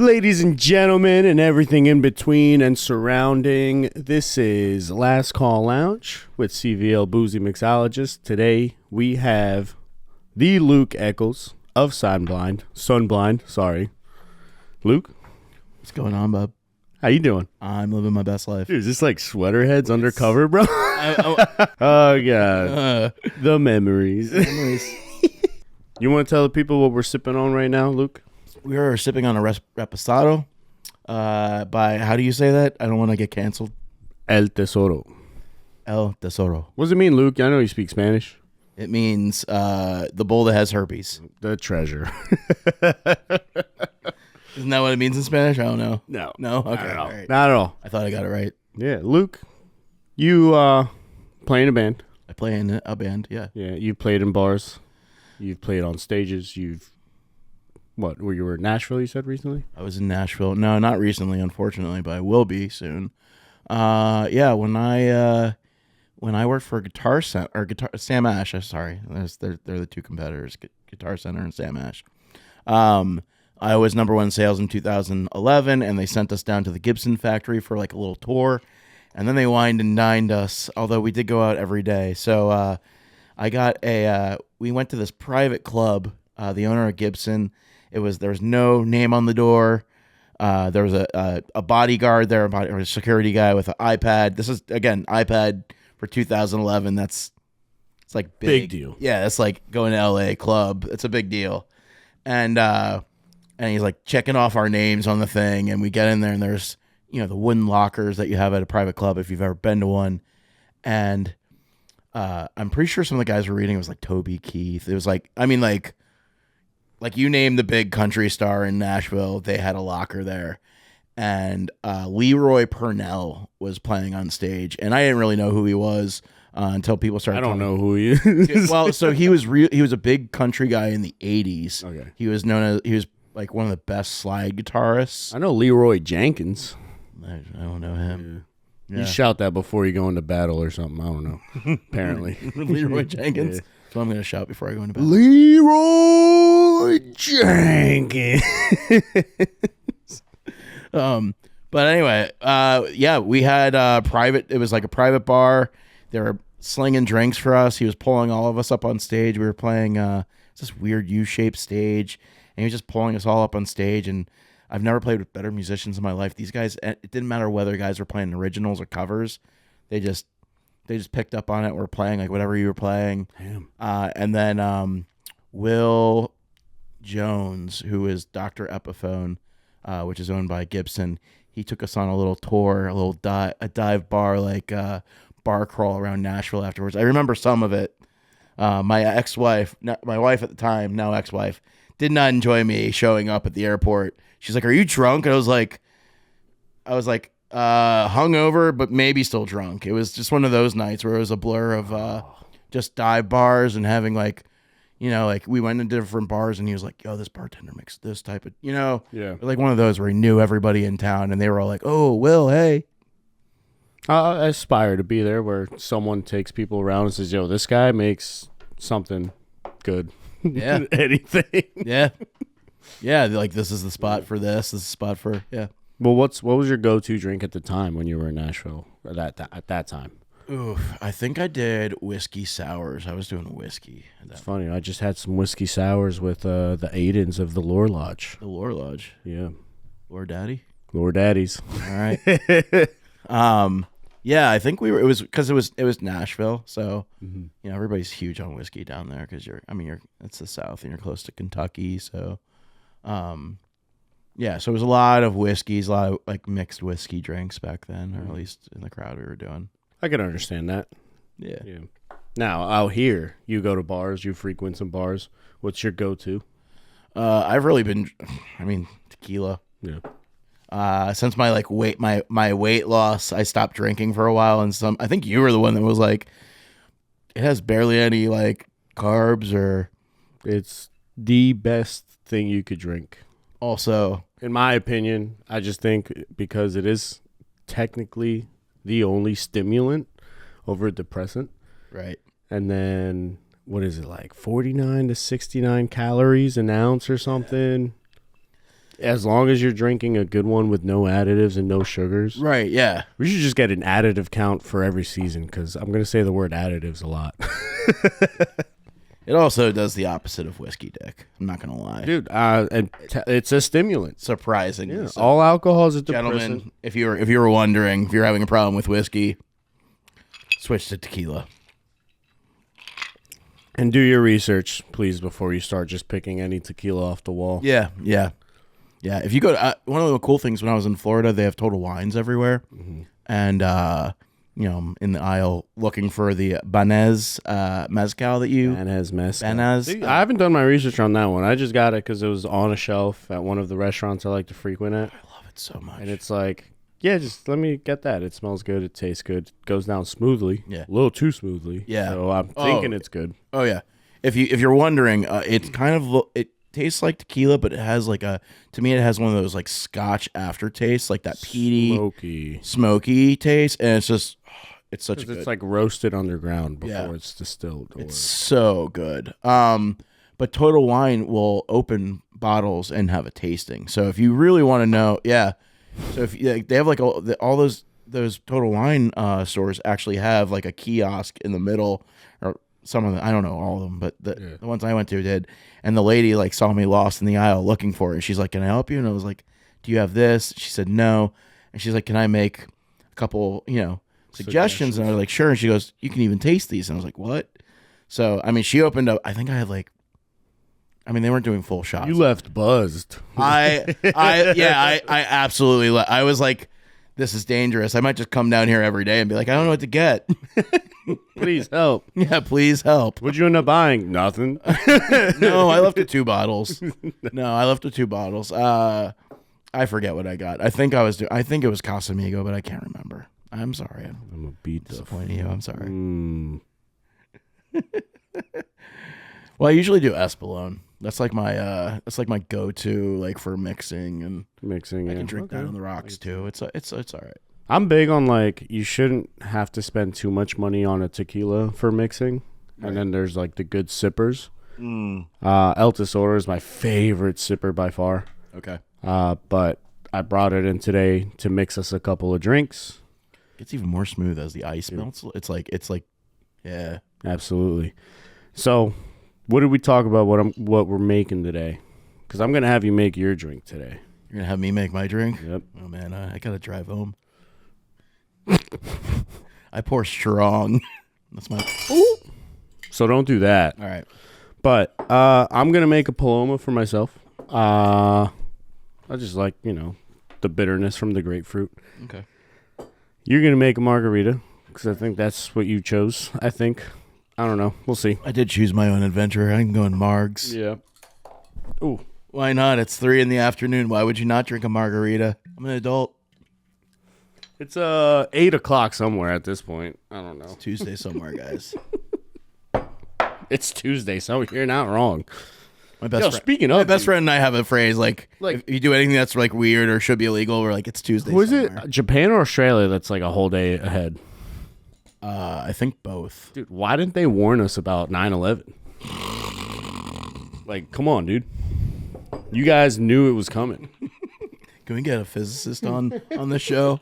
Ladies and gentlemen, and everything in between and surrounding, this is Last Call Lounge with CVL Boozy Mixologist. Today we have the Luke Eccles of Sunblind. Luke, what's going on, bub? how you doing? I'm living my best life. Dude, is this like sweater heads undercover, bro? Oh god, the memories. You want to tell the people what we're sipping on right now, Luke? We are sipping on a reposado by, how do you say that? I don't want to get canceled. El Tesoro. El Tesoro. What does it mean, Luke? I know you speak Spanish. It means the bull that has herpes. The treasure. Isn't that what it means in Spanish? I don't know. No. No? Okay. Not at all. Right. Not at all. I thought I got it right. Yeah, Luke, you play in a band. I play in a band, yeah. Yeah, you've played in bars. You've played on stages. Where you were in Nashville, you said recently? I was in Nashville. No, not recently, unfortunately, but I will be soon. Yeah, when I worked for Sam Ash, sorry, they're the two competitors, Guitar Center and Sam Ash. I was number one sales in 2011, and they sent us down to the Gibson factory for like a little tour, and then they wined and dined us, although we did go out every day. So I got we went to this private club, the owner of Gibson. There was no name on the door. There was a bodyguard there, or a security guy with an iPad. This is, again, iPad for 2011. It's like big deal. Yeah, that's like going to LA club. It's a big deal. And he's like checking off our names on the thing, and we get in there, and there's, the wooden lockers that you have at a private club if you've ever been to one. And I'm pretty sure some of the guys were reading, it was like Toby Keith. It was like you name the big country star in Nashville, they had a locker there. And Leroy Purnell was playing on stage, and I didn't really know who he was until people started. I don't know who he is. Well, so he was a big country guy in the 80s. Okay. He was like one of the best slide guitarists. I know Leroy Jenkins. I don't know him. Yeah. You shout that before you go into battle or something. I don't know. Apparently. Leroy Jenkins. Yeah. So I'm going to shout before I go into battle. Leroy Jenkins. But anyway, yeah, we had it was like a private bar. They were slinging drinks for us. He was pulling all of us up on stage. We were playing this weird U-shaped stage, and he was just pulling us all up on stage. And I've never played with better musicians in my life. These guys, it didn't matter whether guys were playing originals or covers. They just picked up on it. We're playing like whatever you were playing. Damn. And then Will Jones, who is Dr. Epiphone, which is owned by Gibson, he took us on a little tour, a dive bar, like bar crawl around Nashville afterwards. I remember some of it. My ex-wife, my wife at the time, now ex-wife, did not enjoy me showing up at the airport. She's like, "Are you drunk?" And I was like, hungover, but maybe still drunk. It was just one of those nights where it was a blur of just dive bars and having like we went into different bars, and he was like, "Yo, this bartender makes this type of," Yeah. Like one of those where he knew everybody in town, and they were all like, "Oh, Will, hey." I aspire to be there where someone takes people around and says, "Yo, this guy makes something good." Yeah. Anything. Yeah. Yeah. Like, this is the spot for this. This is the spot for, yeah. Well, what was your go-to drink at the time when you were in Nashville at that time? Oof, I think I did whiskey sours. I was doing whiskey. It's funny. I just had some whiskey sours with the Aidens of the Lore Lodge. The Lore Lodge. Yeah. Lore Daddy? Lore Daddies. All right. Yeah, I think it was Nashville, so everybody's huge on whiskey down there because it's the South and you're close to Kentucky, so yeah, so it was a lot of whiskeys, a lot of like mixed whiskey drinks back then, or at least in the crowd we were doing. I can understand that. Yeah. Now out here, you go to bars, you frequent some bars. What's your go-to? I've really been, tequila. Yeah. Since my weight loss, I stopped drinking for a while, and I think you were the one that was like, it has barely any like carbs, or it's the best thing you could drink. Also, in my opinion, I just think because it is technically the only stimulant over a depressant. Right. And then what is it, like 49 to 69 calories an ounce or something? as long as you're drinking a good one with no additives and no sugars. Right, yeah. We should just get an additive count for every season because I'm going to say the word additives a lot. It also does the opposite of whiskey, Dick. I'm not going to lie. Dude, it's a stimulant. Surprisingly. Yeah, So. all alcohol is a depressant. Gentlemen, if you were wondering, if you're having a problem with whiskey, switch to tequila. And do your research, please, before you start just picking any tequila off the wall. Yeah. If you go to, one of the cool things when I was in Florida, they have Total Wines everywhere. Mm-hmm. And, in the aisle looking for the Banez mezcal that you... Banez mezcal. Banez. See, I haven't done my research on that one. I just got it because it was on a shelf at one of the restaurants I like to frequent at. I love it so much. And it's like, yeah, just let me get that. It smells good. It tastes good. It goes down smoothly. Yeah. A little too smoothly. Yeah. So I'm thinking it's good. Oh, yeah. If you're wondering, it's kind of... It tastes like tequila, but it has like it has one of those like Scotch aftertaste, like that peaty, smoky taste. And it's just... It's such a good... It's like roasted underground before it's distilled. It's so good. But Total Wine will open bottles and have a tasting. So if you really want to know, So if they have like all those Total Wine stores actually have like a kiosk in the middle, or some of them. I don't know all of them, but the ones I went to did. And the lady like saw me lost in the aisle looking for it. She's like, "Can I help you?" And I was like, "Do you have this?" She said, "No." And she's like, "Can I make a couple, suggestions?" And I was like, "Sure." And she goes, "You can even taste these." And I was like, "What?" So, I mean, she opened up, I think I had they weren't doing full shots. You left buzzed. I absolutely, I was like, this is dangerous. I might just come down here every day and be like, I don't know what to get. Please help. Yeah, please help. What'd you end up buying? Nothing. No, I left with 2 bottles. I forget what I got. I think it was Casamigo, but I can't remember. I'm sorry. I'm a beat disappointing you. I'm sorry. Well, I usually do Espolón. That's like my go-to like for mixing and I can drink that on the rocks too. It's all right. I'm big on like you shouldn't have to spend too much money on a tequila for mixing, right. And then there's like the good sippers. El Tesoro is my favorite sipper by far. Okay. But I brought it in today to mix us a couple of drinks. It's even more smooth as the ice melts. It's like, yeah, absolutely. So, what did we talk about? What we're making today? Because I'm gonna have you make your drink today. You're gonna have me make my drink? Yep. Oh man, I gotta drive home. I pour strong. That's my. Ooh. So don't do that. All right. But I'm gonna make a Paloma for myself. I just like the bitterness from the grapefruit. Okay. You're going to make a margarita because I think that's what you chose. I don't know. We'll see. I did choose my own adventure. I can go in margs. Yeah. Ooh. Why not? It's 3 p.m. Why would you not drink a margarita? I'm an adult. It's 8 o'clock somewhere at this point. I don't know. It's Tuesday somewhere, guys. It's Tuesday, so you're not wrong. My best friend and I have a phrase like if you do anything that's like weird or should be illegal, we're like, it's Tuesday. Who is it? Japan or Australia? That's like a whole day ahead. I think both. Dude, why didn't they warn us about 9/11? Like, come on, dude. You guys knew it was coming. Can we get a physicist on the show?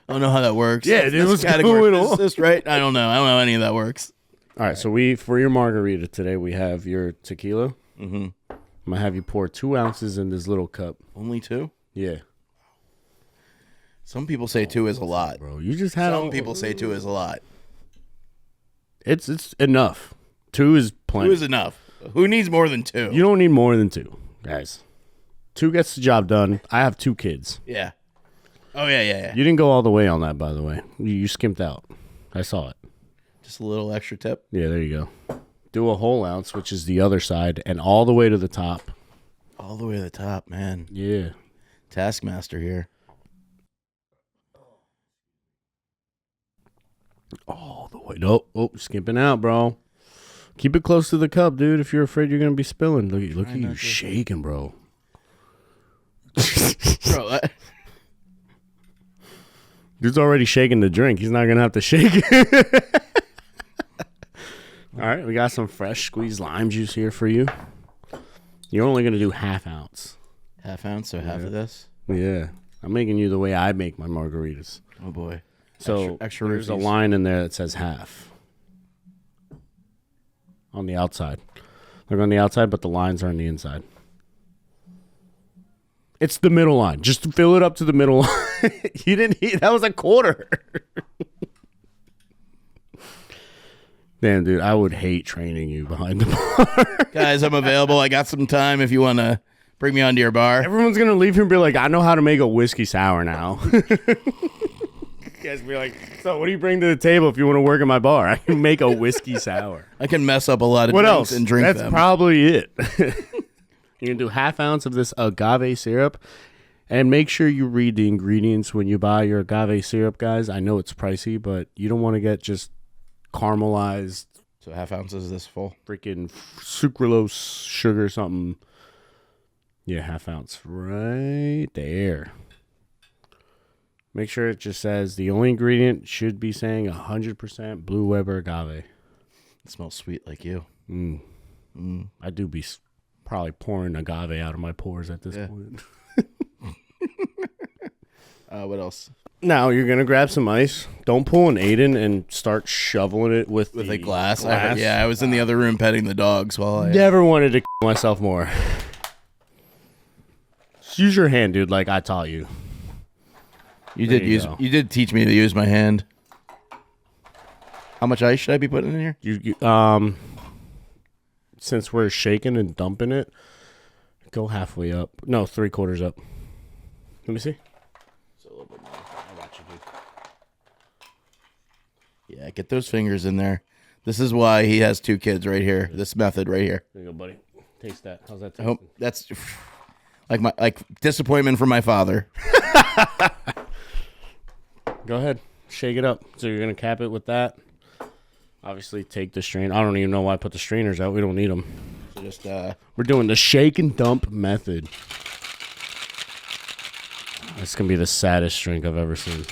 I don't know how that works. Yeah, dude, what's going on? Physicist, right? I don't know. I don't know how any of that works. All right, so for your margarita today, we have your tequila. Mm-hmm. I'm going to have you pour 2 ounces in this little cup. Only 2? Yeah. Some people say 2 is a lot. Bro, you just had Some people say 2 is a lot. It's enough. 2 is plenty. 2 is enough. Who needs more than 2? You don't need more than 2, guys. 2 gets the job done. I have 2 kids. Yeah. Oh, yeah. You didn't go all the way on that, by the way. You skimped out. I saw it. Just a little extra tip? Yeah, there you go. Do a whole ounce, which is the other side, and all the way to the top. All the way to the top, man. Yeah. Taskmaster here. All the way. Nope. Oh, skimping out, bro. Keep it close to the cup, dude, if you're afraid you're going to be spilling. Look at you shaking, bro. Bro, Dude's already shaking the drink. He's not going to have to shake it. All right, we got some fresh squeezed lime juice here for you. You're only going to do 1/2 ounce. Half ounce, so half of this. Yeah. I'm making you the way I make my margaritas. Oh boy. So extra there's a roofies. line in there that says half on the outside. They're on the outside, but the lines are on the inside. It's the middle line. Just fill it up to the middle line. You didn't eat. That was a quarter. Damn, dude, I would hate training you behind the bar. Guys, I'm available. I got some time if you want to bring me onto your bar. Everyone's going to leave here and be like, I know how to make a whiskey sour now. You guys be like, so what do you bring to the table if you want to work at my bar? I can make a whiskey sour. I can mess up a lot of What drinks else? and drink That's them. probably it. You're going to do half ounce of this agave syrup. And make sure you read the ingredients when you buy your agave syrup, guys. I know it's pricey, but you don't want to get just caramelized So half ounce is this full? freaking sucralose sugar something. Yeah, half ounce right there. Make sure it just says the only ingredient should be saying 100% Blue Weber agave. It smells sweet like you. I do be probably pouring agave out of my pores at this point. What else? Now you're gonna grab some ice. Don't pull an Aiden and start shoveling it with With a glass. I was in the other room petting the dogs while I... Never wanted to myself more. Just use your hand, dude, like I taught you. You There did you use. go. You did teach me to use my hand. How much ice should I be putting in here? Since we're shaking and dumping it, go halfway up. No, 3/4 up. Let me see. So a little bit more. I got you, dude. Yeah, get those fingers in there. This is why he has 2 kids right here. This method right here. There you go, buddy. Taste that. How's that I taste? hope that's like disappointment from my father. Go ahead. Shake it up. So you're going to cap it with that. Obviously, take the strain. I don't even know why I put the strainers out. We don't need them. So just We're doing the shake and dump method. This going to be the saddest drink I've ever seen.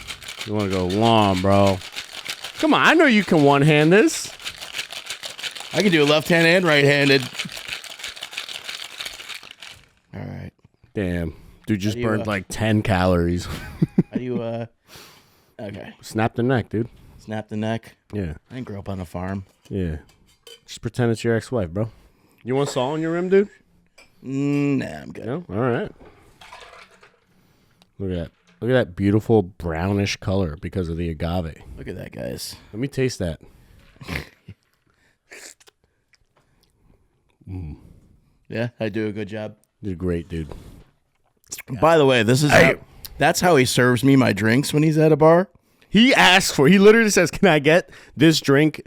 You want to go long, bro. Come on. I know you can one-hand this. I can do left-handed and right-handed. All right. Damn. Dude just How do you, burned like 10 calories. How do you okay. Snap the neck, dude. Snap the neck. Yeah. I didn't grow up on a farm. Yeah. Just pretend it's your ex-wife, bro. You want salt on your rim, dude? Nah, I'm good. No? All right. Look at that. Look at that beautiful brownish color because of the agave. Look at that, guys. Let me taste that. Yeah, I do a good job. You did great, dude. By the way, this is that's how he serves me my drinks when he's at a bar. He literally says, can I get this drink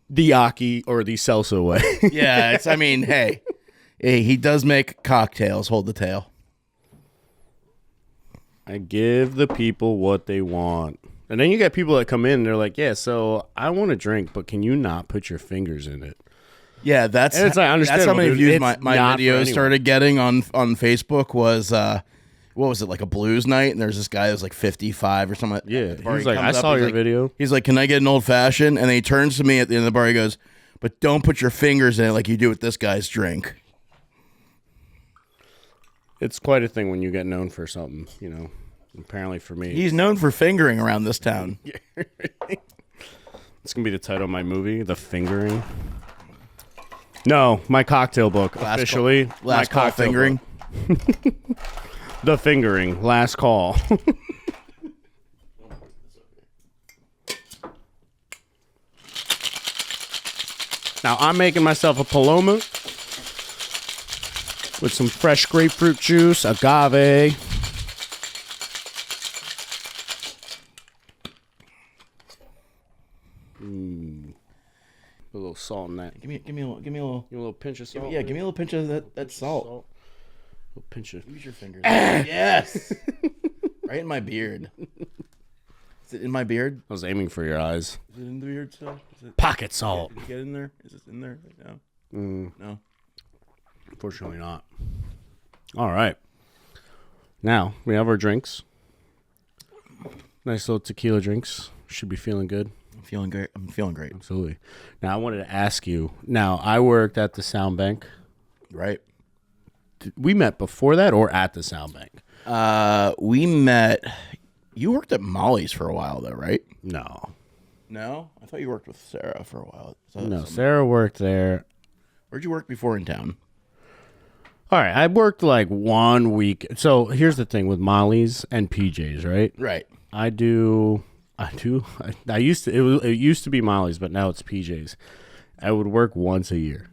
the Aki or the Celso way? Yeah, hey, he does make cocktails. Hold the tail. I give the people what they want. And then you get people that come in and they're like, yeah, so I want a drink, but can you not put your fingers in it? Yeah, that's And it's like, that's how many understandable, dude. views It's my not for videos anyone. started getting on Facebook was what was it, like a blues night, and there's this guy that was like 55 or something. Yeah. At the bar. He's like, comes I up, saw he's your like- video. He's like, can I get an old fashioned? And then he turns to me at the end of the bar. He goes, but don't put your fingers in it like you do with this guy's drink. It's quite a thing when you get known for something, you know. Apparently for me. He's known for fingering around this town. It's going to be the title of my movie, The Fingering. No, my cocktail book. Officially, my Last call cocktail fingering. book. The Fingering. Last call. Now, I'm making myself a Paloma with some fresh grapefruit juice, agave. A little salt in that. Give me a little. You want a little pinch of salt? Yeah, give me a little pinch of that salt. A little pinch of. Use your fingers. Yes. Right in my beard. Is it in my beard? I was aiming for your eyes. Is it in the beard still? Is it Pocket salt. Did it get in there? Is it in there? No. No. Unfortunately not. All right. Now, we have our drinks. Nice little tequila drinks. Should be feeling good. I'm feeling great. Absolutely. Now, I wanted to ask you. Now, I worked at the sound bank. Right. we met before that or at the Sound Bank? We met. You worked at Molly's for a while, though, right? No. No, I thought you worked with Sarah for a while. No, Sarah worked there. Where'd you work before in town? All right, I worked like 1 week. So here's the thing with Molly's and PJ's, right? Right. I used to. It used to be Molly's, but now it's PJ's. I would work once a year.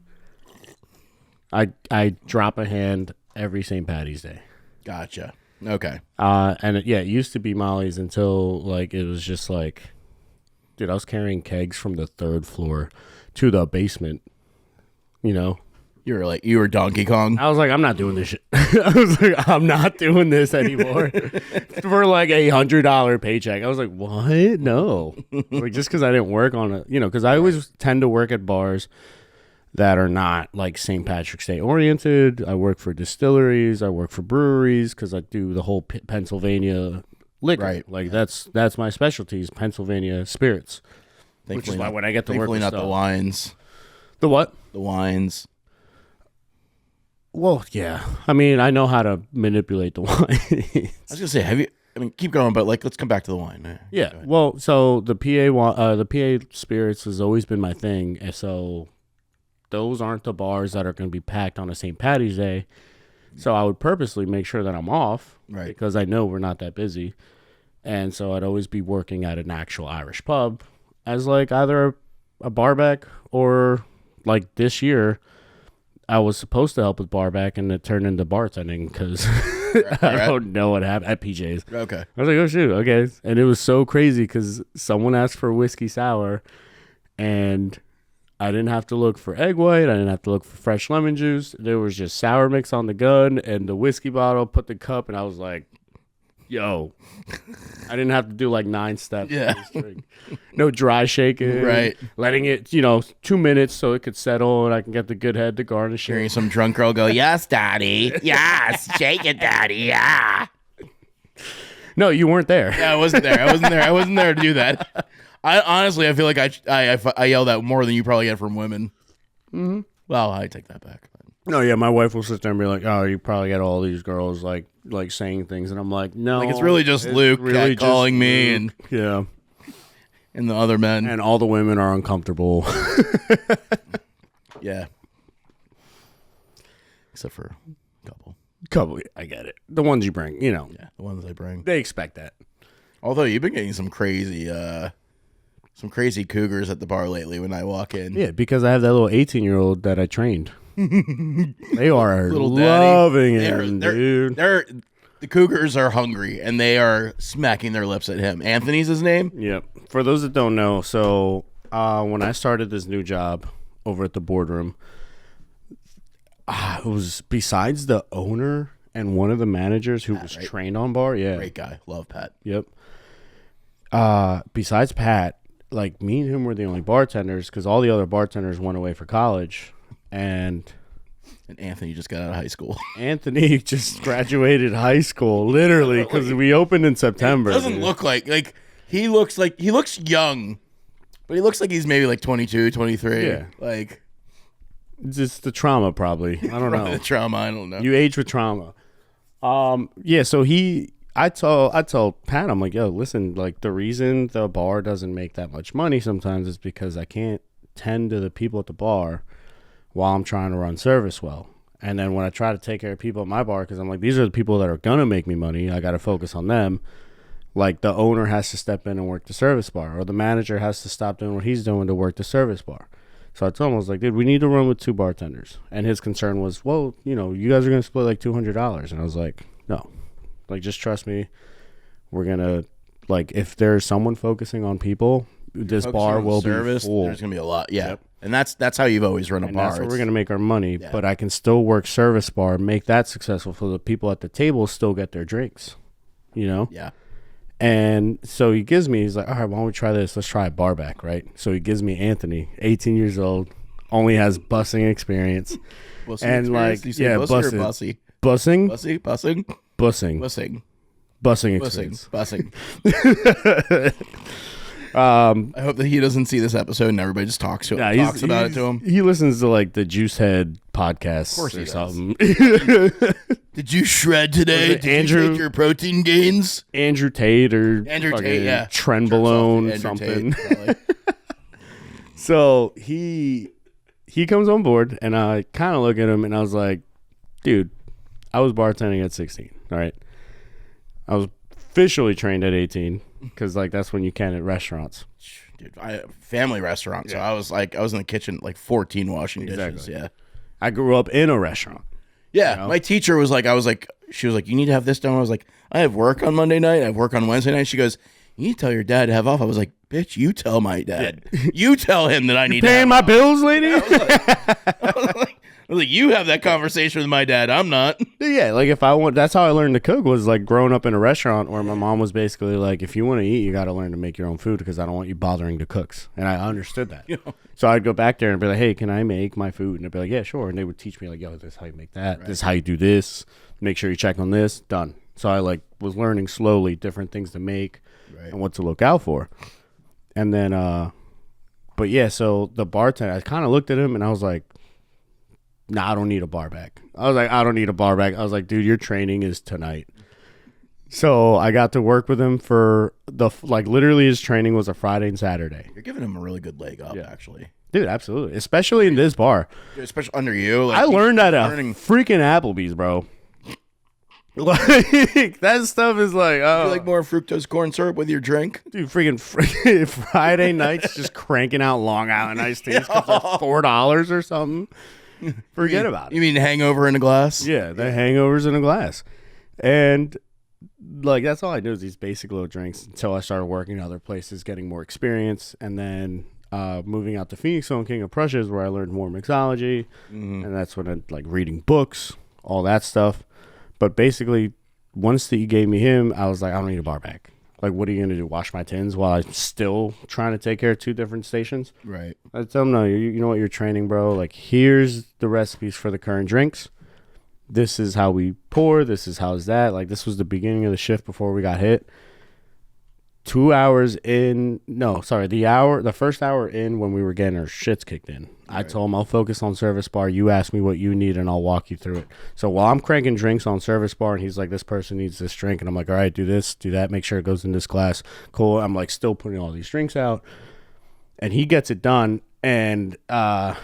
I drop a hand every St. Patty's Day. Gotcha. Okay. It used to be Molly's until like it was just like, dude, I was carrying kegs from the 3rd floor to the basement. You know, you were Donkey Kong. I was like, I'm not doing this shit. I was like, I'm not doing this anymore for like $100 paycheck. I was like, what? No, like just because I didn't work on it, because I always tend to work at bars that are not like St. Patrick's Day oriented. I work for distilleries. I work for breweries because I do the whole Pennsylvania liquor. Right. Like that's my specialty is Pennsylvania spirits. Which is why when I get to work with not stuff. The wines. The what? The wines. Well, yeah. I mean, I know how to manipulate the wine. I was gonna say, keep going, but like, let's come back to the wine. Yeah. Well, so the PA spirits has always been my thing, and so those aren't the bars that are going to be packed on a St. Patty's Day. So I would purposely make sure that I'm off, right? Because I know we're not that busy, and so I'd always be working at an actual Irish pub as like either a barback or like this year. I was supposed to help with barback, and it turned into bartending because I don't know what happened at PJ's. Okay. I was like, oh, shoot, okay. And it was so crazy because someone asked for whiskey sour, and I didn't have to look for egg white. I didn't have to look for fresh lemon juice. There was just sour mix on the gun and the whiskey bottle, put the cup, and I was like, yo. I didn't have to do like 9 steps. Yeah. No dry shaking. Right. Letting it, 2 minutes so it could settle and I can get the good head to garnish Hearing some drunk girl go, yes, daddy. Yes, shake it, daddy. Yeah. No, you weren't there. Yeah, I wasn't there. I wasn't there to do that. I feel like I yelled out more than you probably get from women. Mm-hmm. Well, I take that back. No, yeah, my wife will sit there and be like, oh, you probably get all these girls like saying things, and I'm like, no, like it's really just Luke really calling me Luke. And and the other men, and all the women are uncomfortable. Yeah, except for a couple. I get it. The ones you bring, Yeah, the ones I bring, they expect that. Although you've been getting some crazy cougars at the bar lately when I walk in. Yeah, because I have that little 18-year-old that I trained. They are little loving him, dude. The Cougars are hungry, and they are smacking their lips at him. Anthony's his name? Yep. For those that don't know, so when I started this new job over at the boardroom, it was besides the owner and one of the managers who was trained on bar. Yeah. Great guy. Love Pat. Yep. Besides Pat, like me and him were the only bartenders because all the other bartenders went away for college. And Anthony just got out of high school. Anthony just graduated high school, literally, because we opened in September. It doesn't look like he looks young, but he looks like he's maybe like 22, 23. Yeah. Like, it's just the trauma, probably. I don't know. The trauma, I don't know. You age with trauma. Yeah, so I told Pat, I'm like, yo, listen, like the reason the bar doesn't make that much money sometimes is because I can't tend to the people at the bar while I'm trying to run service well. And then when I try to take care of people at my bar, because I'm like, these are the people that are going to make me money, I got to focus on them. Like the owner has to step in and work the service bar, or the manager has to stop doing what he's doing to work the service bar. So I told him, I was like, dude, we need to run with 2 bartenders. And his concern was, well, you guys are going to split like $200. And I was like, no, like, just trust me. We're going to, like, if there's someone focusing on people, this bar will be full. There's going to be a lot. Yeah. Yep. And that's how you've always run a bar. That's where we're going to make our money. Yeah. But I can still work service bar, make that successful so the people at the table still get their drinks, Yeah. And so he's like, all right, why don't we try this? Let's try a bar back, right? So he gives me Anthony, 18 years old, only has bussing experience. And like, yeah, bussing. Bussy? Bussing? Bussing? Bussing. Bussing. Bussing experience. Bussing. I hope that he doesn't see this episode and everybody just talks about it to him. He listens to like the Juicehead podcast Of course or he something. Did you shred today? Did Andrew- you take your protein gains? Andrew Tate or Andrew fucking Tate, yeah. Trenbolone Andrew something. Tate, So he comes on board, and I kind of look at him, and I was like, dude, I was bartending at 16, all right? I was officially trained at 18, because, like, that's when you can at restaurants. Dude, family restaurant, so I was in the kitchen, like 14 washing dishes, Exactly. yeah. I grew up in a restaurant. Yeah, You know? my teacher was like, she was like, you need to have this done. I was like, I have work on Monday night, I have work on Wednesday night. She goes, you need to tell your dad to have off. I was like, bitch, you tell my dad. You tell him that I need to Paying have my off. bills, lady? I was like, you have that conversation with my dad. I'm not. Yeah, like if I want, that's how I learned to cook, was like growing up in a restaurant where my mom was basically like, if you want to eat, you got to learn to make your own food because I don't want you bothering the cooks. And I understood that. So I'd go back there and be like, hey, can I make my food? And they'd be like, yeah, sure. And they would teach me like, yo, this is how you make that. Right. This is how you do this. Make sure you check on this. Done. So I like was learning slowly different things to make and what to look out for. And then, but yeah, so the bartender, I kind of looked at him and I was like, nah, I don't need a bar back. I was like, I don't need a bar back. I was like, dude, your training is tonight. So I got to work with him for literally his training was a Friday and Saturday. You're giving him a really good leg up, actually. Dude, absolutely. Especially in this bar. Especially under you. Like, I learned at a freaking Applebee's, bro. Like, that stuff is like, oh. You like more fructose corn syrup with your drink? Dude, freaking Friday nights just cranking out Long Island iced teas because they're $4 or something. Forget about it. You mean hangover in a glass? Yeah, the hangovers in a glass. And like that's all I do is these basic little drinks until I started working other places, getting more experience, and then moving out to Phoenix on King of Prussia is where I learned more mixology, and that's when I like reading books, all that stuff. But basically, once that you gave me him, I was like, I don't need a bar back. Like, what are you gonna do? Wash my tins while I'm still trying to take care of two different stations? Right. I tell him, no, you know what, you're training, bro. Like, here's the recipes for the current drinks. This is how we pour. This is how's that. Like, this was the beginning of the shift before we got hit. 2 hours in, no, sorry, the first hour in when we were getting our shits kicked in. Right. I told him I'll focus on service bar. You ask me what you need and I'll walk you through it. So while I'm cranking drinks on service bar and he's like, this person needs this drink. And I'm like, all right, do this, do that. Make sure it goes in this glass. Cool. I'm like still putting all these drinks out. And he gets it done. And after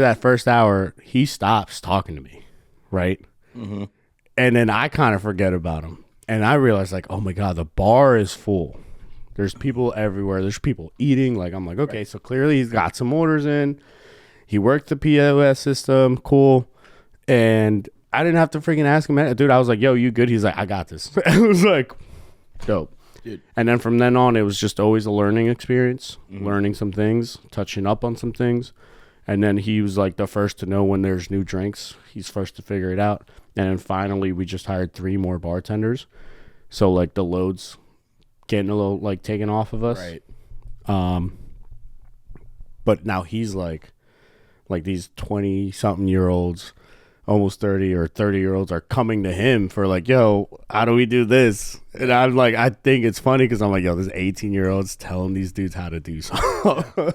that first hour, he stops talking to me. Right. Mm-hmm. And then I kind of forget about him. And I realized, like, oh, my God, the bar is full. There's people everywhere. There's people eating. Like, I'm like, okay, so clearly he's got some orders in. He worked the POS system. Cool. And I didn't have to freaking ask him. Dude, I was like, yo, you good? He's like, I got this. I was like, dope. Dude. And then from then on, it was just always a learning experience, learning some things, touching up on some things. And then he was, like, the first to know when there's new drinks. He's first to figure it out. And then finally, we just hired 3 more bartenders. So, like, the load's getting a little, like, taken off of us. Right. But now he's, like these 20-something-year-olds, almost 30 or 30-year-olds are coming to him for, like, yo, how do we do this? And I'm like, I think it's funny because I'm like, yo, this 18-year-old's telling these dudes how to do something.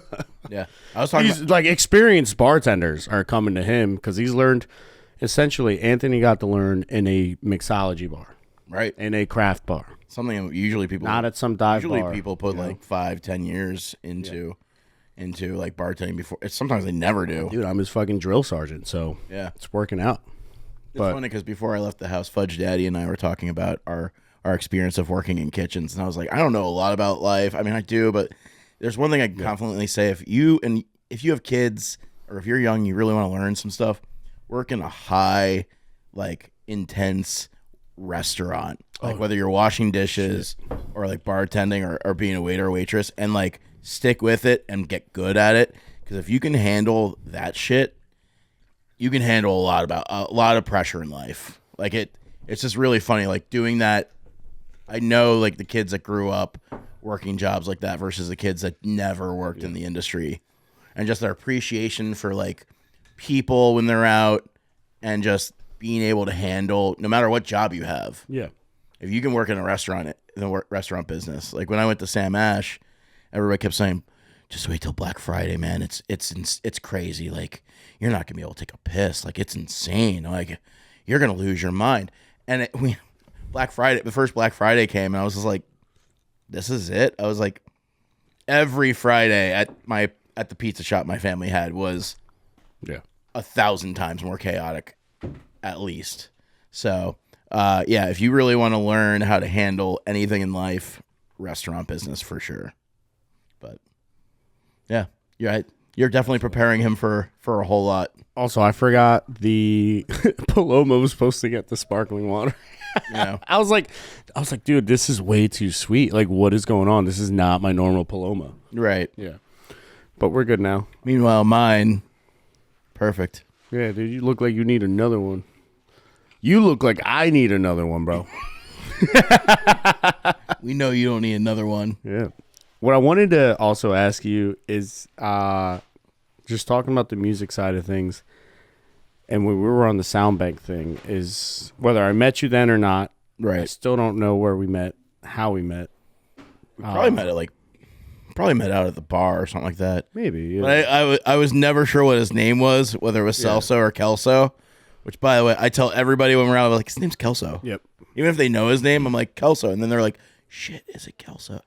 Yeah. I was talking like, experienced bartenders are coming to him because he's learned. Essentially, Anthony got to learn in a mixology bar, right, in a craft bar. Something usually people not at some dive usually bar. Usually people put like 5-10 years into like bartending before. Sometimes they never do. Dude, I'm his fucking drill sergeant, so yeah, it's working out. It's funny because before I left the house, Fudge Daddy and I were talking about our experience of working in kitchens, and I was like, I don't know a lot about life. I mean, I do, but there's one thing I can confidently say: if you have kids or if you're young, you really want to learn some stuff. Work in a high, like, intense restaurant, like whether you're washing dishes or like bartending or being a waiter or waitress, and like stick with it and get good at it. Because if you can handle that shit, you can handle a lot of pressure in life. Like it's just really funny, like doing that. I know like the kids that grew up working jobs like that versus the kids that never worked in the industry, and just their appreciation for like people when they're out and just being able to handle no matter what job you have. Yeah. If you can work in a restaurant, restaurant business. Like when I went to Sam Ash, everybody kept saying, "Just wait till Black Friday, man. It's crazy. Like you're not gonna be able to take a piss. Like it's insane. Like you're gonna lose your mind." And Black Friday, the first Black Friday came, and I was just like, "This is it." I was like, every Friday at the pizza shop my family had was 1,000 times more chaotic, at least. So, if you really want to learn how to handle anything in life, restaurant business for sure. But yeah, you're definitely preparing him for a whole lot. Also, I forgot the Paloma was supposed to get the sparkling water. Yeah. I was like, dude, this is way too sweet. Like, what is going on? This is not my normal Paloma. Right. Yeah. But we're good now. Meanwhile, mine, perfect. Yeah, dude, you look like you need another one. You look like I need another one, bro. We know you don't need another one. Yeah. What I wanted to also ask you is just talking about the music side of things. And when we were on the Soundbank thing, is whether I met you then or not. Right. I still don't know where we met, how we met. We probably met out at the bar or something like that. Maybe. Yeah. But I was never sure what his name was, whether it was Celso or Kelso. Which, by the way, I tell everybody when we're out, like, his name's Kelso. Yep. Even if they know his name, I'm like, Kelso. And then they're like, shit, is it Kelso?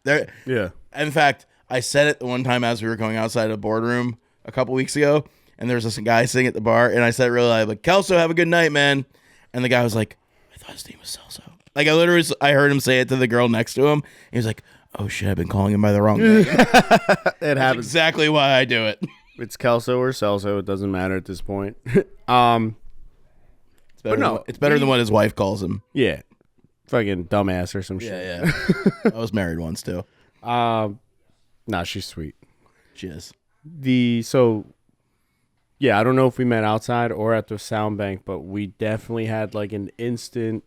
Yeah. In fact, I said it the one time as we were going outside of the boardroom a couple weeks ago. And there was this guy sitting at the bar, and I said really loud, like, Kelso, have a good night, man. And the guy was like, I thought his name was Celso. Like, I heard him say it to the girl next to him. He was like, oh, shit, I've been calling him by the wrong name. It happens. Exactly why I do it. It's Kelso or Celso. It doesn't matter at this point. It's better than what his wife calls him. Yeah. Fucking dumbass or some shit. Yeah. I was married once, too. Nah, she's sweet. She is. Yeah, I don't know if we met outside or at the Soundbank, but we definitely had like an instant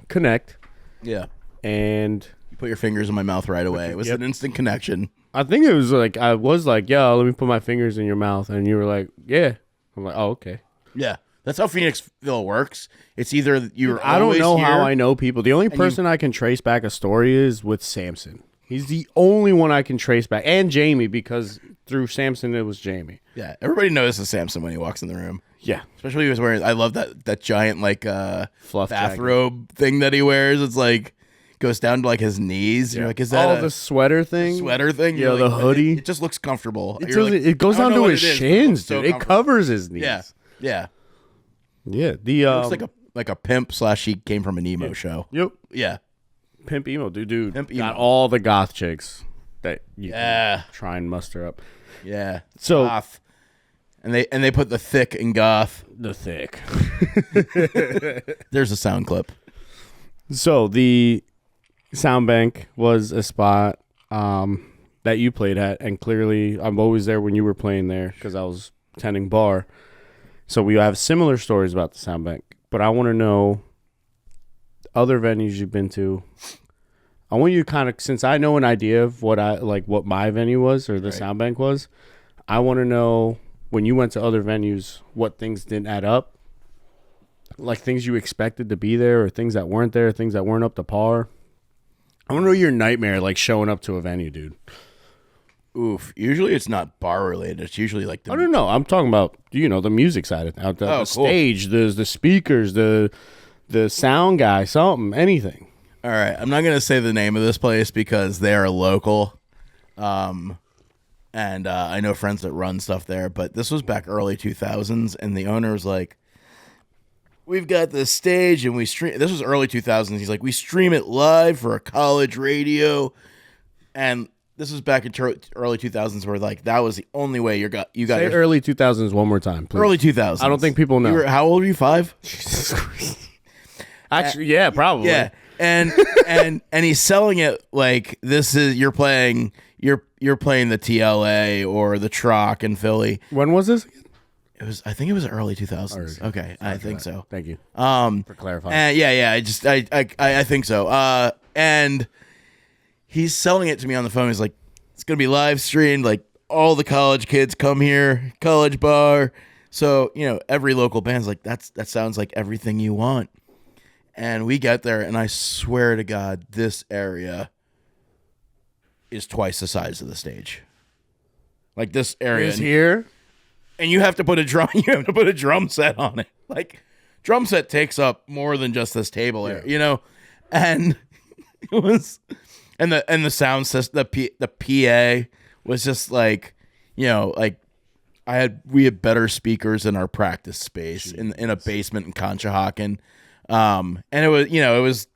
connect. Yeah. And you put your fingers in my mouth right away. It was an instant connection. I think it was like, I was like, yo, let me put my fingers in your mouth. And you were like, yeah. I'm like, oh, okay. Yeah. That's how Phoenixville works. It's either you're I don't know here, how I know people. The only person I can trace back a story is with Samson. He's the only one I can trace back. And Jamie, because through Samson, it was Jamie. Yeah. Everybody notices Samson when he walks in the room. Yeah. Especially when he was wearing, I love that giant like fluff bathrobe thing that he wears. It's like, goes down to like his knees. Yeah. You're like, is that the sweater thing? Sweater thing? Yeah, the like, hoodie. It just looks comfortable. It goes down to his shins, dude. It covers his knees. Yeah. Yeah. Yeah. It looks like a pimp / he came from an emo show. Yep. Yeah. Pimp emo, dude. Pimp emo. Got all the goth chicks that you can try and muster up. Yeah. So goth. And they put the thick in goth. The thick. There's a sound clip. So the Soundbank was a spot that you played at, and clearly I'm always there when you were playing there because I was tending bar. So we have similar stories about the Soundbank, but I want to know other venues you've been to. I want you kind of, since I know an idea of what my venue was or the Soundbank was, I want to know when you went to other venues, what things didn't add up, like things you expected to be there or things that weren't there, things that weren't up to par. I want to know your nightmare, like showing up to a venue, dude. Oof. Usually it's not bar related. It's usually like I don't know. I'm talking about, the music side of it. The stage, the speakers, the sound guy, something, anything. All right. I'm not going to say the name of this place because they are local. And I know friends that run stuff there, but this was back early 2000s, and the owner was like, we've got this stage and we stream. This was early 2000s. He's like, we stream it live for a college radio. And this was back in early 2000s where like that was the only way you got Say early 2000s one more time, please. Early 2000s. I don't think people know. How old were you? 5? Jesus Christ. Actually, yeah, probably. Yeah. And he's selling it like this is you're playing the TLA or the Troc in Philly. When was this? I think it was early 2000s. Okay, I think so. Thank you. For clarifying. Yeah. I think so. And he's selling it to me on the phone. He's like, it's gonna be live streamed. Like all the college kids come here, college bar. So every local band's like that sounds like everything you want. And we get there, and I swear to God, this area is twice the size of the stage. Like this area Is here. and you have to put a drum. You have to put a drum set on it. Like drum set takes up more than just this table area, you know. And it was, and the sound system, the PA was just like, you know, like we had better speakers in our practice space in a basement in Conshohocken. And it was, you know, it was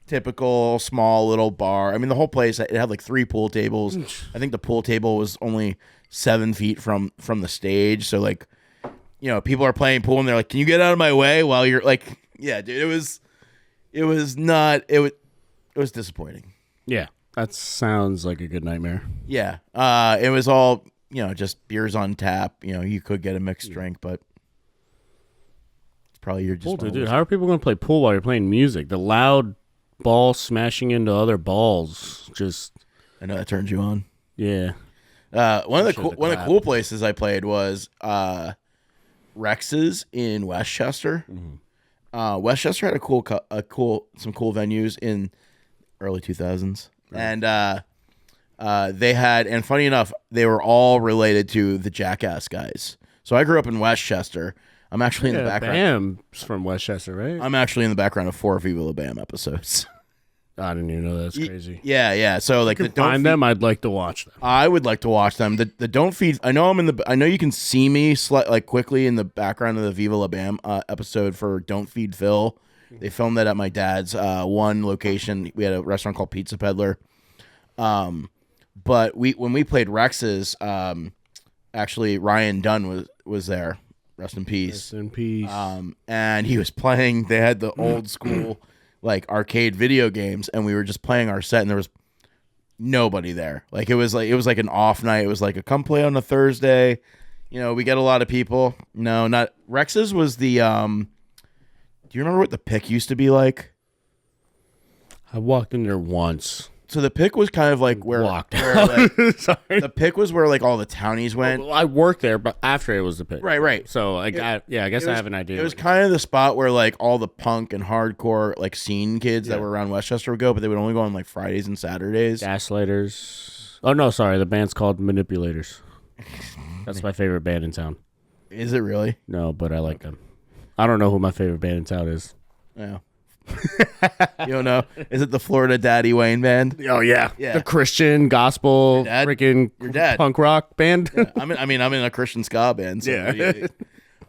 typical small little bar. I mean, the whole place, it had like 3 pool tables. I think the pool table was only 7 feet from the stage. So like, you know, people are playing pool and they're like, "Can you get out of my way?" While you're like, yeah, dude, it was disappointing. Yeah, that sounds like a good nightmare. Yeah. It was all, you know, just beers on tap. You know, you could get a mixed drink, but it's probably you're just dude. How are people going to play pool while you're playing music? The loud ball smashing into other balls, just. I know that turns you on. Yeah. One of the cool places I played was Rex's in Westchester. Mm-hmm. Westchester had some cool venues in early 2000s, right. And they had, and funny enough, they were all related to the Jackass guys. So I grew up in Westchester. I'm actually in the background. Bam's from Westchester, right? I'm actually in the background of 4 Viva La Bam episodes. I didn't even know that's crazy. Yeah. So like, them. I'd like to watch them. I would like to watch them. The Don't Feed. I know you can see me like quickly in the background of the Viva La Bam episode for Don't Feed Phil. They filmed that at my dad's one location. We had a restaurant called Pizza Peddler. But when we played Rex's, actually Ryan Dunn was there. Rest in peace. Rest in peace. And he was playing. They had the old school like arcade video games, and we were just playing our set, and there was nobody there. Like it was like an off night. It was like a come play on a Thursday. You know, we get a lot of people. No, not Rex's was the. Do you remember what the Pick used to be like? I walked in there once. So the Pick was kind of like where like, Sorry. The Pick was where like all the townies went. Well, I worked there, but after it was the Pick. Right. So I guess I have an idea. It was kind of the spot where like all the punk and hardcore like scene kids that were around Westchester would go, but they would only go on like Fridays and Saturdays. Gaslighters. Oh no, sorry, the band's called Manipulators. That's my favorite band in town. Is it really? No, but I like them. I don't know who my favorite band in town is. Yeah. You don't know? Is it the Florida Daddy Wayne band? Oh yeah. The Christian gospel freaking punk rock band. Yeah. I'm in a Christian ska band. So yeah.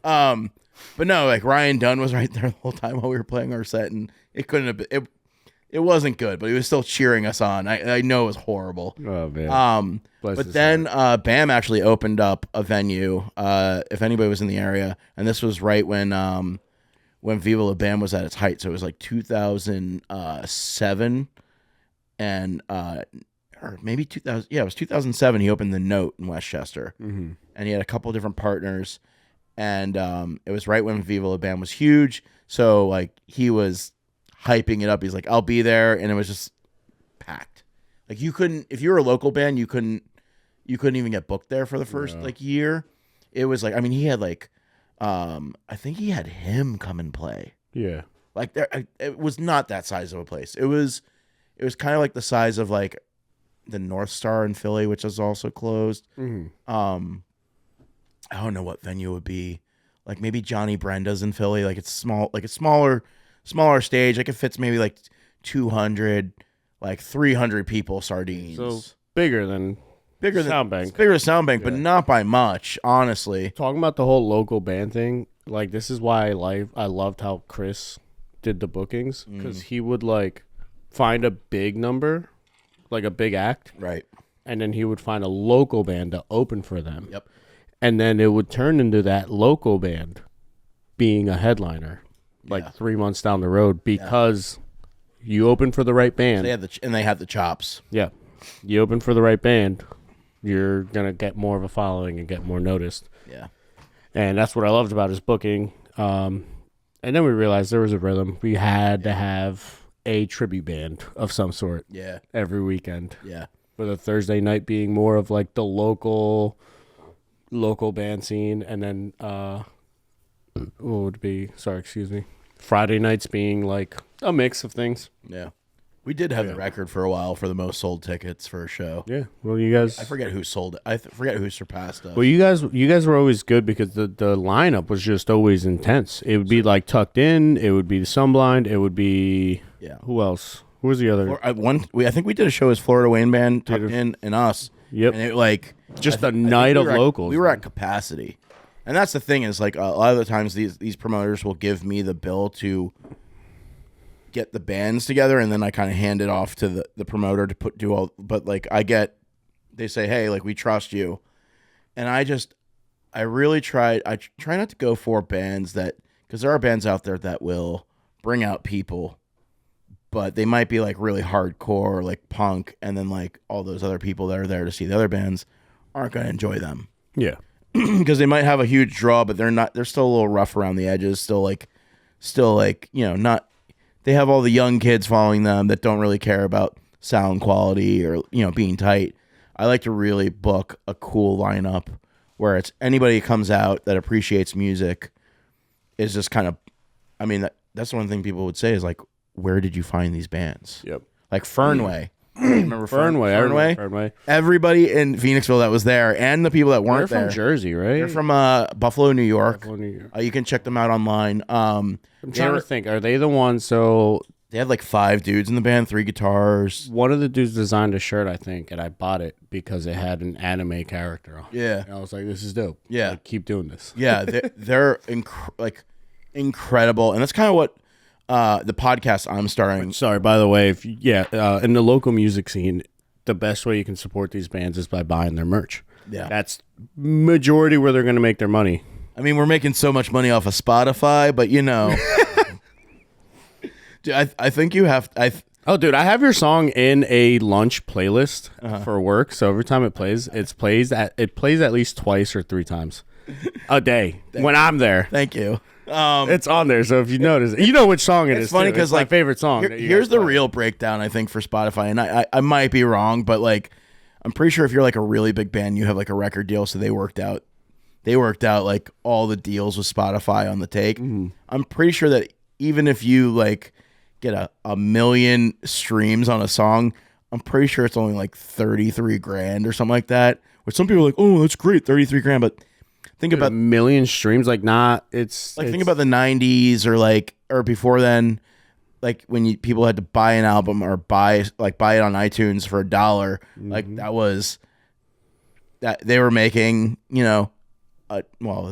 But no, like Ryan Dunn was right there the whole time while we were playing our set, and it couldn't have been. It wasn't good, but he was still cheering us on. I know it was horrible. Oh man. But then Bam actually opened up a venue. If anybody was in the area, and this was right when Viva La Bam was at its height. So it was like 2007 and or maybe 2000. Yeah, it was 2007. He opened the Note in Westchester, and he had a couple different partners. And it was right when Viva La Bam was huge. So like he was hyping it up. He's like, "I'll be there," and it was just packed. Like you couldn't, if you were a local band, you couldn't even get booked there for the first like year. It was like, I mean, he had like. I think he had him come and play. Yeah. Like it was not that size of a place. It was kind of like the size of like the North Star in Philly, which is also closed. Mm-hmm. I don't know what venue it would be. Like maybe Johnny Brenda's in Philly. Like it's small, like a smaller stage. Like it fits maybe like 200, like 300 people sardines. So bigger than Soundbank. It's bigger than Soundbank, but not by much, honestly. Talking about the whole local band thing, like this is why I loved how Chris did the bookings, because he would like find a big number, like a big act, right, and then he would find a local band to open for them. Yep. And then it would turn into that local band being a headliner, like 3 months down the road, because you open for the right band. They have the chops. Yeah, you open for the right band. You're going to get more of a following and get more noticed. Yeah. And that's what I loved about his booking. And then we realized there was a rhythm. We had to have a tribute band of some sort. Yeah. Every weekend. Yeah. With a Thursday night being more of like the local band scene. And then, what would be, Friday nights being like A mix of things. Yeah. We did have the record for a while for the most sold tickets for a show. Yeah. Well, you guys. I forget who sold it. I forget who surpassed us. Well, you guys were always good because the lineup was just always intense. It would be like Tucked In. It would be Sunblind. It would be Who else? Who was the other? I think we did a show as Florida Wayne Band, Tucked In, and us. Yep. And it just a night of locals. We were at capacity, and that's the thing is like a lot of the times these promoters will give me the bill to get the bands together, and then I kind of hand it off to the promoter to do all. But like they say, hey, like we trust you, and I really try. I try not to go for bands because there are bands out there that will bring out people, but they might be like really hardcore or like punk, and then like all those other people that are there to see the other bands aren't going to enjoy them. Yeah, because they might have a huge draw, but they're still a little rough around the edges. Still like not. They have all the young kids following them that don't really care about sound quality or, being tight. I like to really book a cool lineup where it's anybody who comes out that appreciates music is just kind of, I mean, that's one thing people would say is like, where did you find these bands? Yep. Like Fernway. Remember Fernway? Fernway? Everybody in Phoenixville that was there and the people that weren't They're there. from Jersey, right? They're from Buffalo, New York. Buffalo, New York. You can check them out online. I'm trying to think. Are they the ones? So they had like 5 dudes in the band, 3 guitars. One of the dudes designed a shirt, I think, and I bought it because it had an anime character on it. Yeah. And I was like, this is dope. Yeah. Like, keep doing this. Yeah, they're incredible. And that's kind of what the podcast I'm starting. Sorry, by the way, in the local music scene, the best way you can support these bands is by buying their merch. Yeah. That's majority where they're going to make their money. I mean, we're making so much money off of Spotify, but dude, I think you have. Dude, I have your song in a lunch playlist for work. So every time it plays at least twice or 3 times a day when I'm there. Thank you. It's on there. So if you notice, you know which song it is. It's funny because my favorite song. Here's the real breakdown. I think for Spotify, and I might be wrong, but like I'm pretty sure if you're like a really big band, you have like a record deal, so they worked out like all the deals with Spotify on the take. Mm-hmm. I'm pretty sure that even if you like get a million streams on a song, I'm pretty sure it's only like 33 grand or something like that. Which some people are like, oh, that's great, 33 grand. But think about a million streams, like think about the 90s or before then, like when people had to buy an album or buy it on iTunes for $1. Mm-hmm. Like that was that they were making, the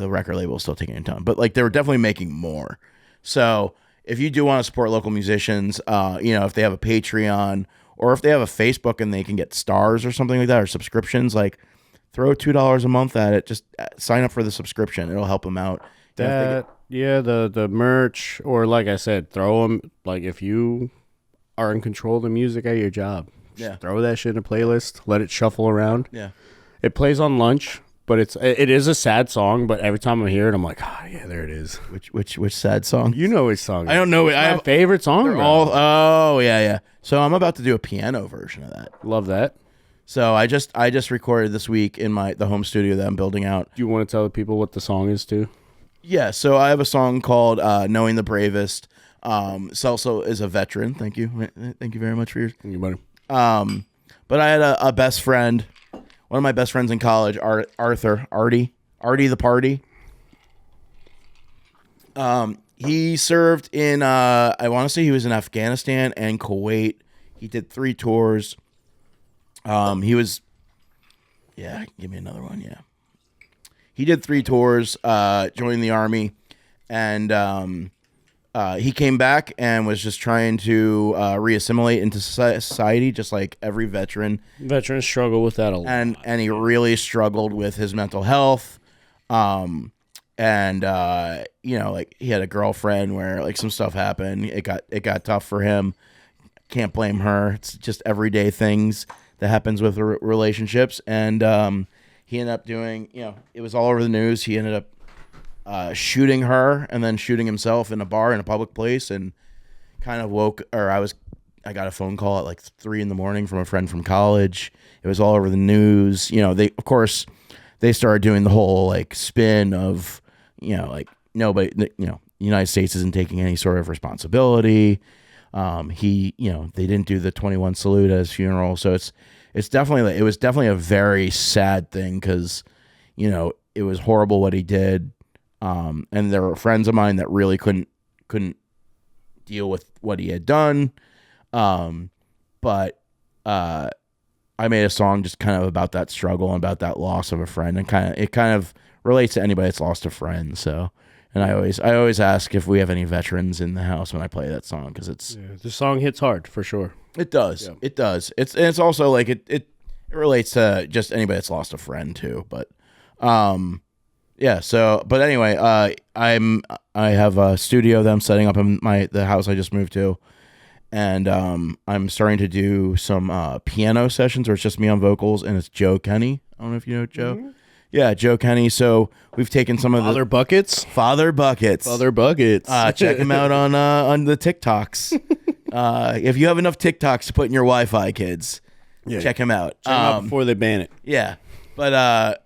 record label was still taking a ton, but like they were definitely making more. So if you do want to support local musicians, if they have a Patreon or if they have a Facebook and they can get stars or something like that or subscriptions, like throw $2 a month at it. Just sign up for the subscription. It'll help them out. The merch, or like I said, throw them. Like if you are in control of the music at your job, just throw that shit in a playlist. Let it shuffle around. Yeah, it plays on lunch. But it is a sad song, but every time I hear it, I'm like, there it is. Which sad song? You know which song? I don't know. I have favorite song. Yeah. So I'm about to do a piano version of that. Love that. So I just recorded this week in the home studio that I'm building out. Do you want to tell the people what the song is too? Yeah. So I have a song called "Knowing the Bravest." Celso is a veteran. Thank you. Thank you very much for yours. Thank you, buddy. But I had a best friend. One of my best friends in college, Artie the Party. He served in, I want to say he was in Afghanistan and Kuwait. He did 3 tours. Give me another one. Yeah. He did 3 tours, joined the army, and he came back and was just trying to reassimilate into society, just like every veteran. Veterans struggle with that a lot. And he really struggled with his mental health. Like he had a girlfriend where like some stuff happened. It got tough for him. Can't blame her. It's just everyday things that happens with relationships. And he ended up doing, it was all over the news. He ended up shooting her and then shooting himself in a bar in a public place, and kind of I got a phone call at like 3 a.m. from a friend from college. It was all over the news. They started doing the whole like spin of, like nobody, the United States isn't taking any sort of responsibility. They didn't do the 21 salute at his funeral, so it's definitely, it was definitely a very sad thing because, it was horrible what he did. And there were friends of mine that really couldn't deal with what he had done. But I made a song just kind of about that struggle and about that loss of a friend, and it kind of relates to anybody that's lost a friend. So, and I always ask if we have any veterans in the house when I play that song, because the song hits hard for sure. It does. Yeah. It does. It's also like it relates to just anybody that's lost a friend too. But yeah. So, but anyway, I have a studio that I'm setting up in the house I just moved to. And I'm starting to do some piano sessions where it's just me on vocals, and it's Joe Kenny. I don't know if you know Joe. Mm-hmm. Yeah, Joe Kenny. So we've taken some of Father Buckets. Father Buckets. Check him out on the TikToks. If you have enough TikToks to put in your Wi-Fi, kids, check him out. Check him out before they ban it. Yeah, but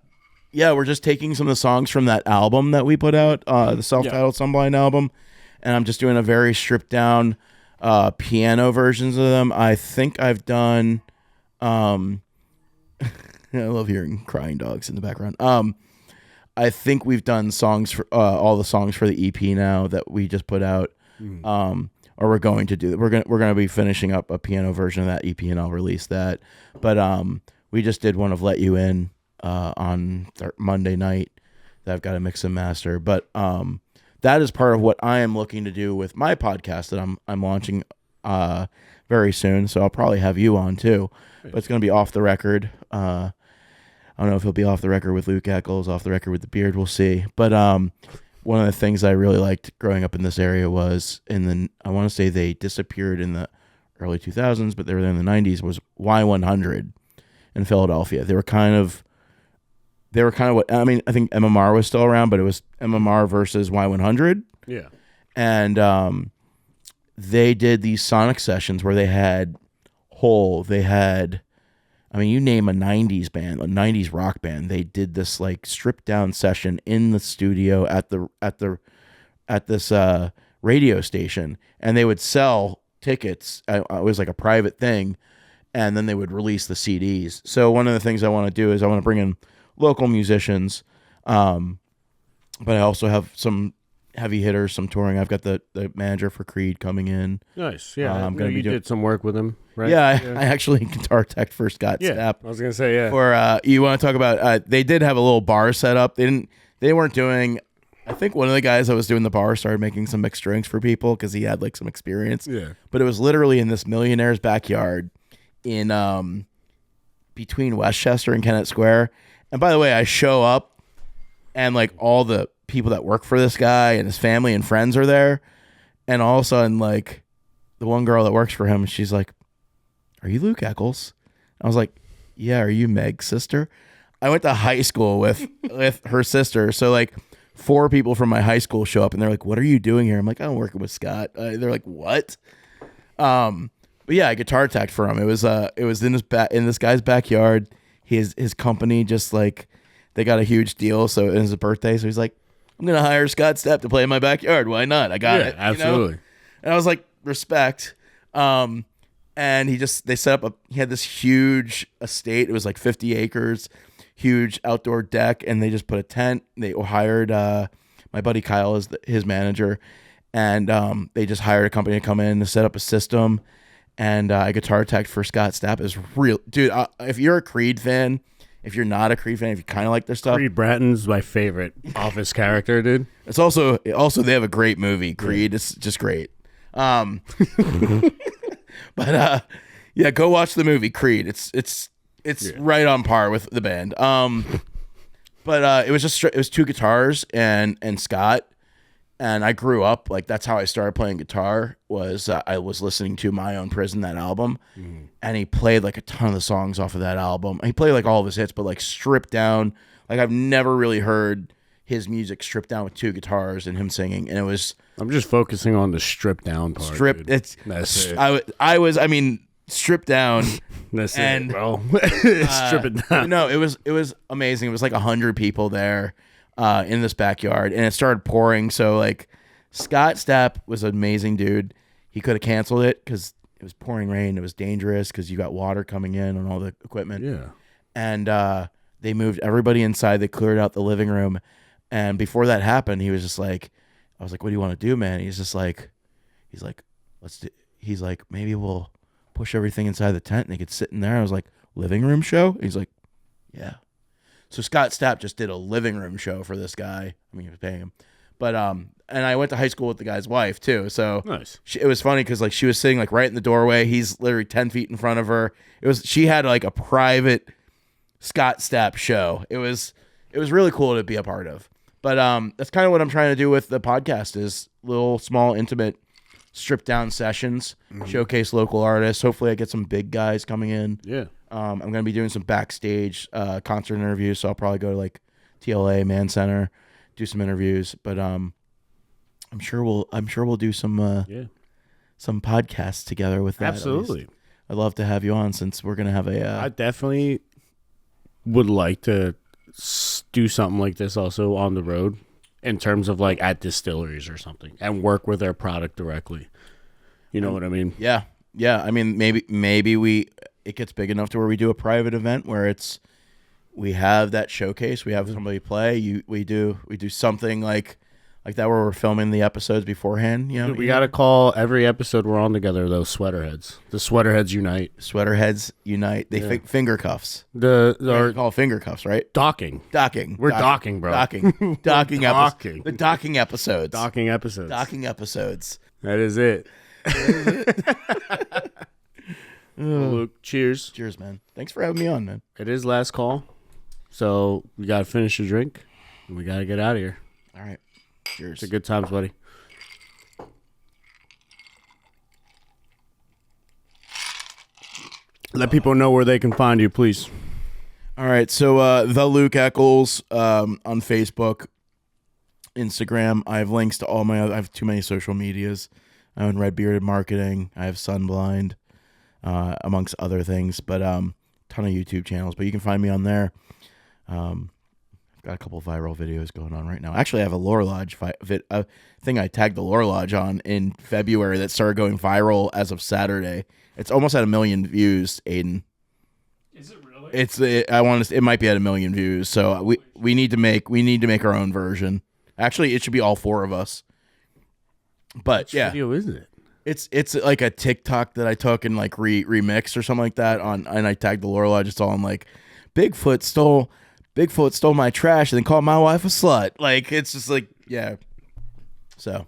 we're just taking some of the songs from that album that we put out, the self-titled Sunblind album, and I'm just doing a very stripped down piano versions of them. I think I've done I love hearing crying dogs in the background. I think we've done songs for all the songs for the EP now that we just put out. Or we're going to do. We're gonna be finishing up a piano version of that EP, and I'll release that. But we just did one of "Let You In" on Monday night that I've got to mix and master. But that is part of what I am looking to do with my podcast that I'm launching very soon. So I'll probably have you on too. But it's going to be off the record. I don't know if he'll be off the record with Luke Eccles, off the record with the Beard. We'll see. But one of the things I really liked growing up in this area was I want to say they disappeared in the early 2000s, but they were there in the 90s, was Y100 in Philadelphia. They were kind of what, I mean, I think MMR was still around, but it was MMR versus Y100. Yeah. And they did these sonic sessions where they had Hole, they had, I mean, you name a 90s band, a 90s rock band, they did this like stripped down session in the studio at this radio station, and they would sell tickets. It was like a private thing, and then they would release the CDs. So one of the things I want to do is I want to bring in local musicians, but I also have some heavy hitters, some touring. I've got the manager for Creed coming in. Nice. Yeah. I'm going to be did some work with him, right? Yeah, I actually guitar tech for Scott Stapp. I was going to say, yeah. For you want to talk about they did have a little bar set up. They weren't doing, I think one of the guys that was doing the bar started making some mixed drinks for people because he had like some experience. Yeah. But it was literally in this millionaire's backyard in between Westchester and Kennett Square. And by the way, I show up and like all the people that work for this guy and his family and friends are there, and all of a sudden like the one girl that works for him, she's like, "Are you Luke Eccles?" I was like, "Yeah." "Are you Meg's sister?" I went to high school with her sister, so like 4 people from my high school show up and they're like, "What are you doing here?" I'm like, "I'm working with Scott." They're like, "What?" But yeah, I guitar tech for him. It was in this guy's backyard. His company just like, they got a huge deal, so it was his birthday, so he's like, "I'm gonna hire Scott Stapp to play in my backyard. Why not? I got it." Absolutely. And I was like, respect. And they set up he had this huge estate. It was like 50 acres, huge outdoor deck, and they just put a tent. They hired my buddy Kyle as his manager, and they just hired a company to come in to set up a system. And I guitar tech for Scott Stapp. Is real, dude. If you're a Creed fan, if you're not a Creed fan, if you kind of like their stuff, Creed Bratton's my favorite Office character, dude. It's also they have a great movie, Creed. Yeah. It's just great. But yeah, go watch the movie Creed. It's right on par with the band. But it was 2 guitars and Scott. And I grew up, like, that's how I started playing guitar, was I was listening to My Own Prison, that album, and he played, like, a ton of the songs off of that album. He played, like, all of his hits, but, like, stripped down. Like, I've never really heard his music stripped down with 2 guitars and him singing, and it was... I'm just focusing on the stripped down part. That's it. Stripped down. That's and, it, bro. Strip it down. No, it was amazing. It was, like, 100 people there. In this backyard, and it started pouring. So like, Scott Stapp was an amazing dude. he could have canceled it because it was pouring rain. It was dangerous because you got water coming in on all the equipment. Yeah. And they moved everybody inside. They cleared out the living room. And before that happened, he was just like, I was like, what do you want to do, man? He's like, he's like, maybe we'll push everything inside the tent and they could sit in there. I was like, living room show? He's like, yeah. So Scott Stapp just did a living room show for this guy. I mean, he was paying him. But, and I went to high school with the guy's wife too. So nice. It was funny because like she was sitting like right in the doorway. He's literally 10 feet in front of her. She had like a private Scott Stapp show. It was really cool to be a part of. But that's kind of what I'm trying to do with the podcast is little, small, intimate, stripped down sessions, showcase local artists. Hopefully I get some big guys coming in. Yeah. I'm going to be doing some backstage concert interviews, so I'll probably go to like TLA, Man Center, do some interviews. But I'm sure we'll do some podcasts together with that. Absolutely. I'd love to have you on since we're going to have a. I definitely would like to do something like this also on the road in terms of like at distilleries or something and work with their product directly. You know what I mean? Yeah. Yeah. I mean, maybe it gets big enough to where we do a private event where we have that showcase. We have somebody play. We do something like that where we're filming the episodes beforehand. You know, we got to call every episode we're on together those Sweaterheads. The Sweaterheads unite. Sweaterheads unite. They finger cuffs. They're called finger cuffs, right? Docking. We're docking, bro. Docking. Docking. The docking episodes. Docking episodes. Docking episodes. That is it. Luke, cheers. Cheers, man. Thanks for having me on, man. It is last call, so we got to finish the drink, and we got to get out of here. All right. Cheers. It's a good times, buddy. Let people know where they can find you, please. All right. So, the Luke Eccles on Facebook, Instagram. I have links to I have too many social medias. I own Red Bearded Marketing. I have Sunblind, amongst other things, but ton of YouTube channels. But you can find me on there. I've got a couple viral videos going on right now. Actually, I have a Lore Lodge thing I tagged the Lore Lodge on in February that started going viral as of Saturday. It's almost at 1 million views, Aiden. Is it really? It might be at 1 million views. So we need to make our own version. Actually, it should be all four of us. But Which yeah, video is it? it's like a TikTok that I took and like remixed or something like that and I tagged the Lore Lodge. It's all on like Bigfoot stole my trash and then called my wife a slut. Like it's just like yeah. So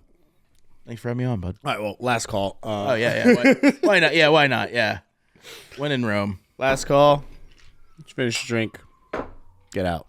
thanks for having me on, bud. All right, well, last call. Oh yeah. Why not? Yeah, why not? Yeah. When in Rome. Last call. Let's finish the drink. Get out.